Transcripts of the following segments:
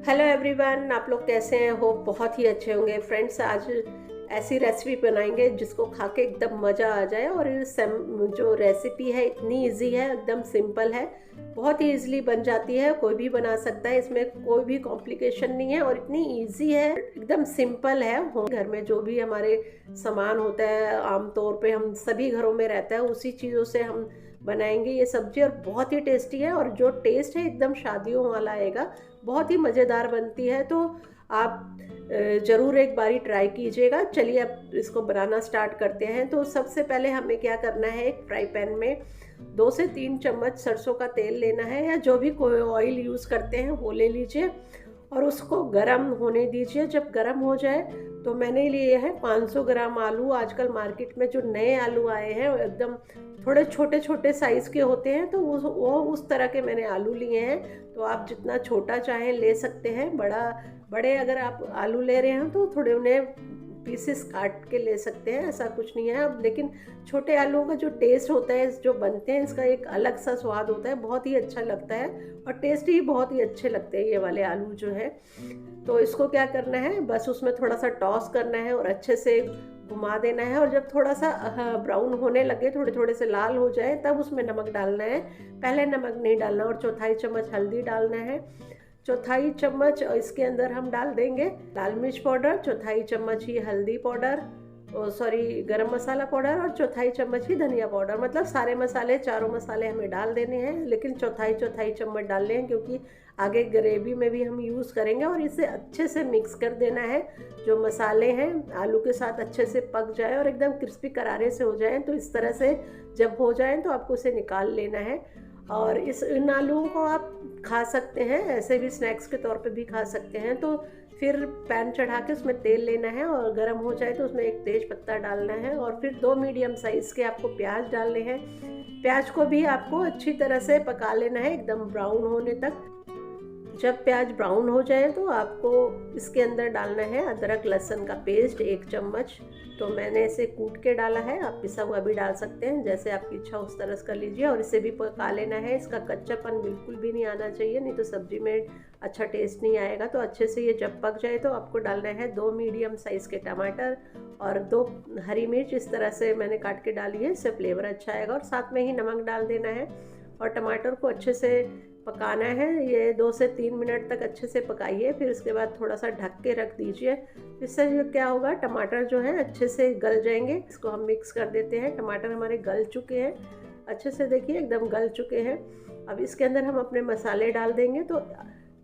Hello everyone, आप लोग कैसे हैं? हो बहुत ही अच्छे होंगे। फ्रेंड्स, आज ऐसी रेसिपी बनाएंगे जिसको खा के एकदम मज़ा आ जाए। और जो रेसिपी है इतनी इजी है, एकदम सिंपल है, बहुत ही इजीली बन जाती है, कोई भी बना सकता है, इसमें कोई भी कॉम्प्लिकेशन नहीं है और इतनी इजी है, एकदम सिंपल है। घर में जो भी हमारे सामान होता है, आमतौर पे हम सभी घरों में रहता है, उसी चीज़ों से हम बनाएंगे ये सब्जी और बहुत ही टेस्टी है। और जो टेस्ट है एकदम शादियों वाला आएगा, बहुत ही मज़ेदार बनती है। तो आप ज़रूर एक बारी ट्राई कीजिएगा। चलिए अब इसको बनाना स्टार्ट करते हैं। तो सबसे पहले हमें क्या करना है, एक फ्राई पैन में 2 से 3 चम्मच सरसों का तेल लेना है, या जो भी कोई ऑयल यूज़ करते हैं वो ले लीजिए और उसको गरम होने दीजिए। जब गरम हो जाए तो मैंने लिए हैं 500 ग्राम आलू। आजकल मार्केट में जो नए आलू आए हैं वो एकदम थोड़े छोटे छोटे साइज़ के होते हैं, तो वो उस तरह के मैंने आलू लिए हैं। तो आप जितना छोटा चाहें ले सकते हैं। बड़े अगर आप आलू ले रहे हैं तो थोड़े उन्हें पीसेस काट के ले सकते हैं, ऐसा कुछ नहीं है। अब लेकिन छोटे आलूओं का जो टेस्ट होता है, जो बनते हैं, इसका एक अलग सा स्वाद होता है, बहुत ही अच्छा लगता है और टेस्ट ही बहुत ही अच्छे लगते हैं ये वाले आलू जो है। तो इसको क्या करना है, बस उसमें थोड़ा सा टॉस करना है और अच्छे से घुमा देना है। और जब थोड़ा सा ब्राउन होने लगे, थोड़े थोड़े से लाल हो जाए, तब उसमें नमक डालना है। पहले नमक नहीं डालना। और चौथाई चम्मच हल्दी डालना है। चौथाई चम्मच इसके अंदर हम डाल देंगे लाल मिर्च पाउडर, चौथाई चम्मच ही हल्दी पाउडर, गरम मसाला पाउडर, और चौथाई चम्मच ही धनिया पाउडर। मतलब सारे मसाले, चारों मसाले हमें डाल देने हैं, लेकिन चौथाई चौथाई चम्मच डालने हैं क्योंकि आगे ग्रेवी में भी हम यूज़ करेंगे। और इसे अच्छे से मिक्स कर देना है। जो मसाले हैं आलू के साथ अच्छे से पक जाए और एकदम क्रिस्पी करारे से हो जाए, तो इस तरह से जब हो जाए तो आपको इसे निकाल लेना है। और इन आलूओं को आप खा सकते हैं, ऐसे भी स्नैक्स के तौर पे भी खा सकते हैं। तो फिर पैन चढ़ा के उसमें तेल लेना है और गर्म हो जाए तो उसमें एक तेज पत्ता डालना है। और फिर 2 मीडियम साइज़ के आपको प्याज डालने हैं। प्याज को भी आपको अच्छी तरह से पका लेना है, एकदम ब्राउन होने तक। जब प्याज ब्राउन हो जाए तो आपको इसके अंदर डालना है अदरक लहसुन का पेस्ट 1 चम्मच। तो मैंने इसे कूट के डाला है, आप पिसा हुआ भी डाल सकते हैं, जैसे आपकी इच्छा उस तरह से कर लीजिए। और इसे भी पका लेना है। इसका कच्चापन बिल्कुल भी नहीं आना चाहिए, नहीं तो सब्जी में अच्छा टेस्ट नहीं आएगा। तो अच्छे से ये जब पक जाए तो आपको डालना है 2 मीडियम साइज़ के टमाटर और 2 हरी मिर्च इस तरह से मैंने काट के डाली है, इससे फ्लेवर अच्छा आएगा। और साथ में ही नमक डाल देना है और टमाटर को अच्छे से पकाना है। ये 2 से 3 मिनट तक अच्छे से पकाइए। फिर उसके बाद थोड़ा सा ढक के रख दीजिए। इससे जो क्या होगा, टमाटर जो है अच्छे से गल जाएंगे। इसको हम मिक्स कर देते हैं। टमाटर हमारे गल चुके हैं अच्छे से, देखिए एकदम गल चुके हैं। अब इसके अंदर हम अपने मसाले डाल देंगे। तो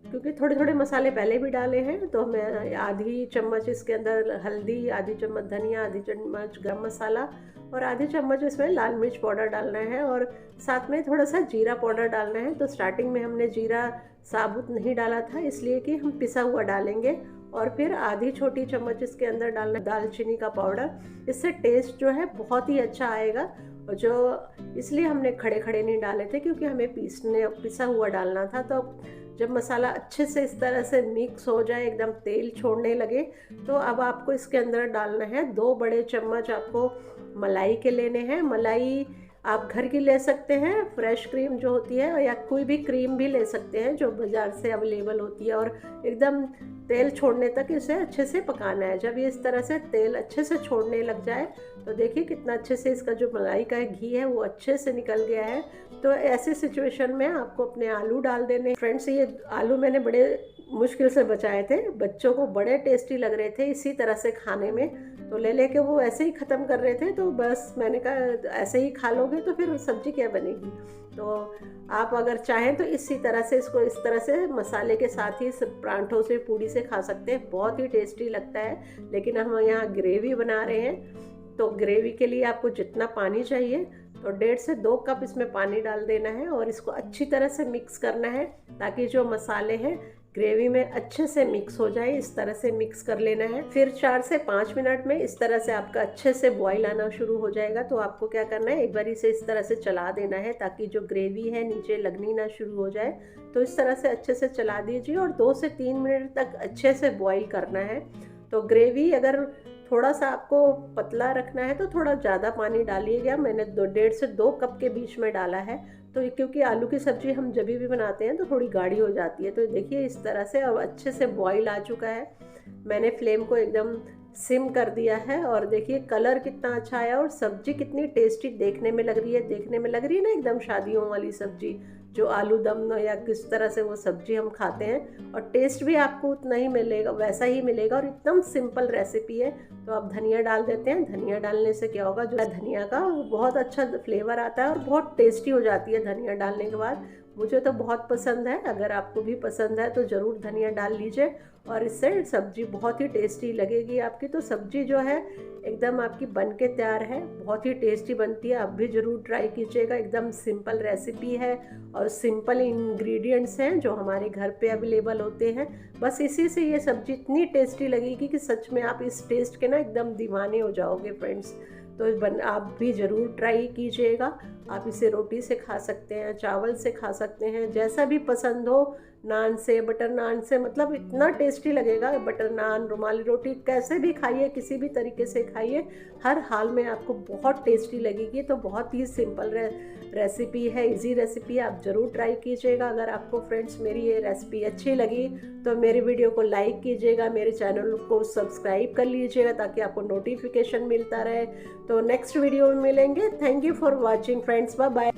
क्योंकि थोड़े थोड़े मसाले पहले भी डाले हैं, तो हमें आधी चम्मच इसके अंदर हल्दी, आधी चम्मच धनिया, आधी चम्मच गरम मसाला और आधी चम्मच इसमें लाल मिर्च पाउडर डालना है। और साथ में थोड़ा सा जीरा पाउडर डालना है। तो स्टार्टिंग में हमने जीरा साबुत नहीं डाला था, इसलिए कि हम पिसा हुआ डालेंगे। और फिर आधी छोटी चम्मच इसके अंदर डालना दालचीनी का पाउडर। इससे टेस्ट जो है बहुत ही अच्छा आएगा। और जो इसलिए हमने खड़े खड़े नहीं डाले थे, क्योंकि हमें पिसा हुआ डालना था। तो जब मसाला अच्छे से इस तरह से मिक्स हो जाए, एकदम तेल छोड़ने लगे, तो अब आपको इसके अंदर डालना है 2 बड़े चम्मच आपको मलाई के लेने हैं। मलाई आप घर की ले सकते हैं, फ्रेश क्रीम जो होती है, या कोई भी क्रीम भी ले सकते हैं जो बाज़ार से अवेलेबल होती है। और एकदम तेल छोड़ने तक इसे अच्छे से पकाना है। जब ये इस तरह से तेल अच्छे से छोड़ने लग जाए तो देखिए कितना अच्छे से इसका जो मलाई का घी है वो अच्छे से निकल गया है। तो ऐसे सिचुएशन में आपको अपने आलू डाल देने। फ्रेंड्स, ये आलू मैंने बड़े मुश्किल से बचाए थे, बच्चों को बड़े टेस्टी लग रहे थे इसी तरह से खाने में। तो ले लेके वो ऐसे ही ख़त्म कर रहे थे। तो बस मैंने कहा ऐसे ही खा लोगे तो फिर सब्जी क्या बनेगी। तो आप अगर चाहें तो इसी तरह से इसको इस तरह से मसाले के साथ ही परांठों से, पूड़ी से खा सकते हैं, बहुत ही टेस्टी लगता है। लेकिन हम यहाँ ग्रेवी बना रहे हैं, तो ग्रेवी के लिए आपको जितना पानी चाहिए, तो 1.5 से 2 कप इसमें पानी डाल देना है। और इसको अच्छी तरह से मिक्स करना है ताकि जो मसाले हैं ग्रेवी में अच्छे से मिक्स हो जाए। इस तरह से मिक्स कर लेना है। फिर 4 से 5 मिनट में इस तरह से आपका अच्छे से बॉईल आना शुरू हो जाएगा। तो आपको क्या करना है, एक बार इसे इस तरह से चला देना है ताकि जो ग्रेवी है नीचे लगनी ना शुरू हो जाए। तो इस तरह से अच्छे से चला दीजिए और 2 से 3 मिनट तक अच्छे से बॉईल करना है। तो ग्रेवी अगर थोड़ा सा आपको पतला रखना है तो थोड़ा ज़्यादा पानी डालिएगा। मैंने 1.5 से 2 कप के बीच में डाला है। तो क्योंकि आलू की सब्ज़ी हम जब भी बनाते हैं तो थोड़ी गाढ़ी हो जाती है। तो देखिए इस तरह से अब अच्छे से बॉईल आ चुका है। मैंने फ्लेम को एकदम सिम कर दिया है और देखिए कलर कितना अच्छा आया और सब्ज़ी कितनी टेस्टी देखने में लग रही है। देखने में लग रही है ना एकदम शादियों वाली सब्ज़ी, जो आलू दम या किस तरह से वो सब्ज़ी हम खाते हैं, और टेस्ट भी आपको उतना ही मिलेगा, वैसा ही मिलेगा। और एकदम सिंपल रेसिपी है। तो आप धनिया डाल देते हैं। धनिया डालने से क्या होगा, जो धनिया का बहुत अच्छा फ्लेवर आता है और बहुत टेस्टी हो जाती है धनिया डालने के बाद। मुझे तो बहुत पसंद है, अगर आपको भी पसंद है तो ज़रूर धनिया डाल लीजिए और इससे सब्ज़ी बहुत ही टेस्टी लगेगी आपकी। तो सब्ज़ी जो है एकदम आपकी बन के तैयार है, बहुत ही टेस्टी बनती है। आप भी ज़रूर ट्राई कीजिएगा। एकदम सिंपल रेसिपी है और सिंपल इंग्रेडिएंट्स हैं जो हमारे घर पे अवेलेबल होते हैं। बस इसी से ये सब्ज़ी इतनी टेस्टी लगेगी कि सच में आप इस टेस्ट के ना एकदम दीवाने हो जाओगे फ्रेंड्स। तो आप भी ज़रूर ट्राई कीजिएगा। आप इसे रोटी से खा सकते हैं, चावल से खा सकते हैं, जैसा भी पसंद हो, नान से, बटर नान से, मतलब इतना टेस्टी लगेगा। बटर नान, रुमाली रोटी, कैसे भी खाइए, किसी भी तरीके से खाइए, हर हाल में आपको बहुत टेस्टी लगेगी। तो बहुत ही सिंपल रेसिपी है, इजी रेसिपी है, आप ज़रूर ट्राई कीजिएगा। अगर आपको फ्रेंड्स मेरी ये रेसिपी अच्छी लगी तो मेरे वीडियो को लाइक कीजिएगा, मेरे चैनल को सब्सक्राइब कर लीजिएगा ताकि आपको नोटिफिकेशन मिलता रहे। तो नेक्स्ट वीडियो में मिलेंगे। Thank you for watching friends, bye bye.